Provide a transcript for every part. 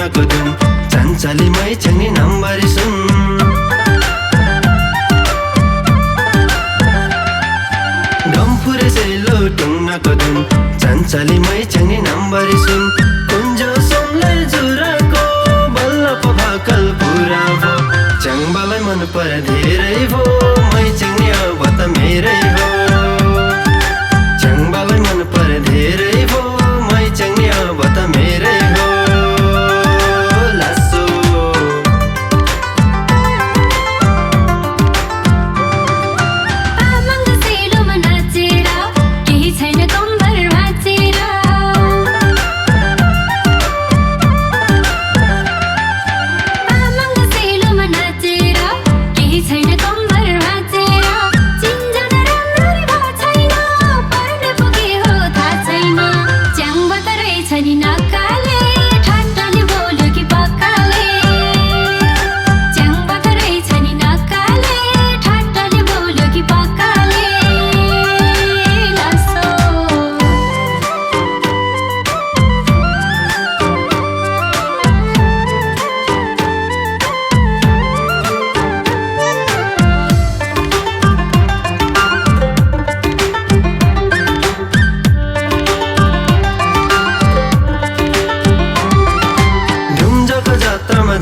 टुङ्नाको धुन चञ्चली मै चङ्नी नम्बरी सुन डम्फुरे सेलो टुङ्नाको धुन चञ्चली मै चङ्नी नम्बरी सुन कुञ्जो सोमलाई जुराको बल्ल पो भाकल पुरा भो च्याङ्बालाई मन परे धेरै भो मै चङ्नी अब त मेरै हो च्याङ्बालाई मन परे धेरै भो मै चङ्नी अब त मेरै हो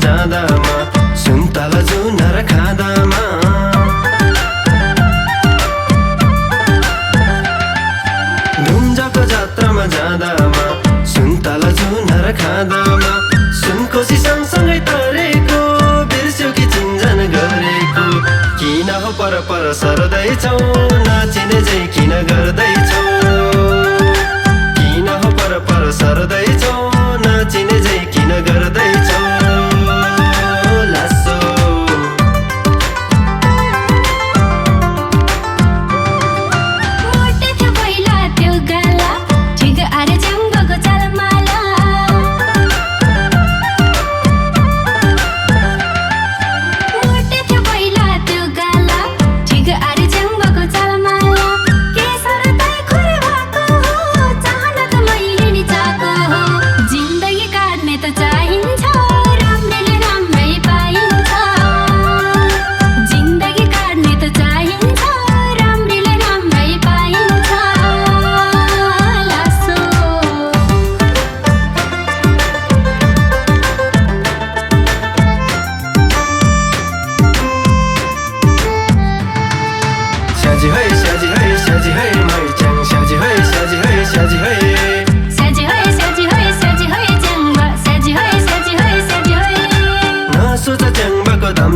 जादामा सुन्तला जुनर खादामा धुम्जाको जात्रामा जादामा सुन्तला जुनर खादामा सुनकोसी सँगसँगै तरेको बिर्स्यो कि चिन्जन गरेको किन हो पर पर सर्दैछौ नाचिने चाहिँ किन गर्दैछौ किन हो पर पर सर्दैछौ नाचिने चाहिँ किन गर्दैछौ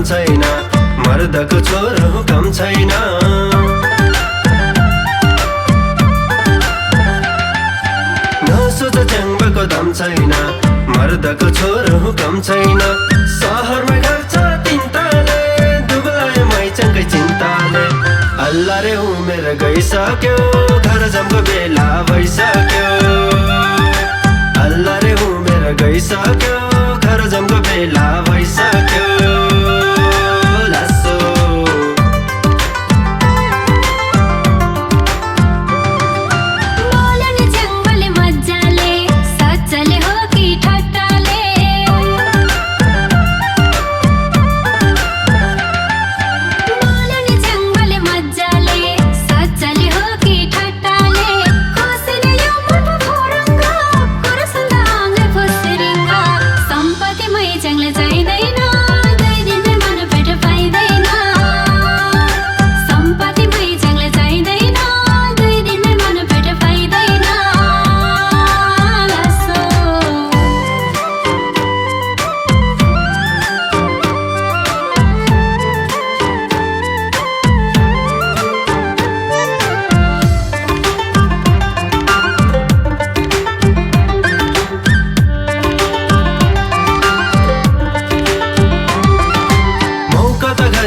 छैन मर्दको छोरो हुकम छैन नसोच च्याङ्बाको दम छैन मर्दको छोरो हुकम छैन सहरमा घर छ तिनताले दुबलायो मैचङकै चिन्ताले अल्ला रे उमेर गइसक्यो घर जमको बेला भइसक्यो अल्ला रे उमेर गइसक्यो घर जमको बेला भइसक्यो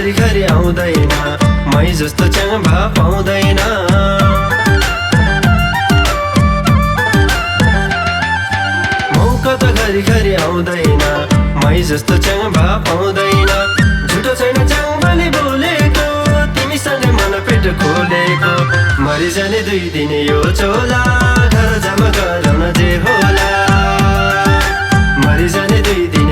घरि आउँदैन मै जस्तो च्याङ्बा पाउँदैन मौका त घरि आउँदैन मै जस्तो च्याङ्बा पाउँदैन झुटो छैन च्याङ्बाले बोलेको तिमीसँग मन पेट खोलेको मरिजाने 2 दिन यो चोला घर जम्मा गराउन जे होला मरिजाने 2 दिन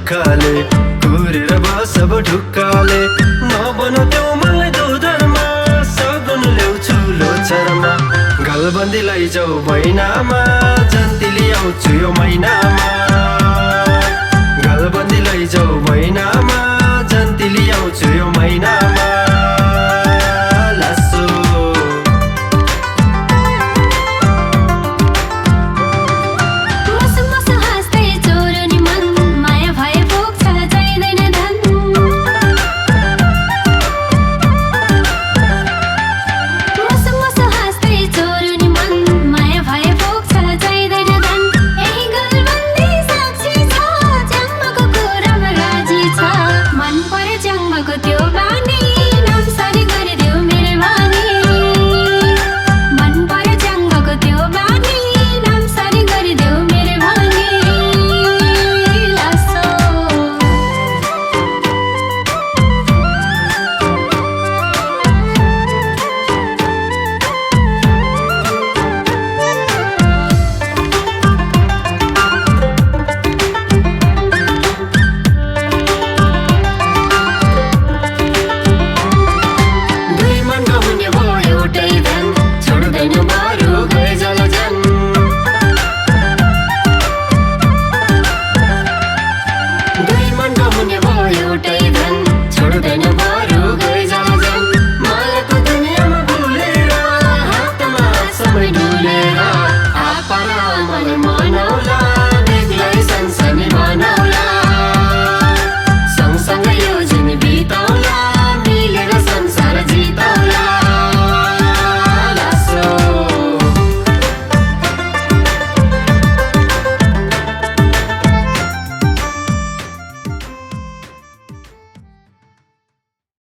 दुःखले कुरेर बस अब ढुक्काले नबनाउ त्यो मलाई दुधरमा सगुन ल्याउँछु लोछरमा गलबन्दी लैजाऊ महिनामा जन्ती ल्याउँछु यो महिनामा गलबन्दी लैजाऊ महिनामा जन्ती ल्याउँछु यो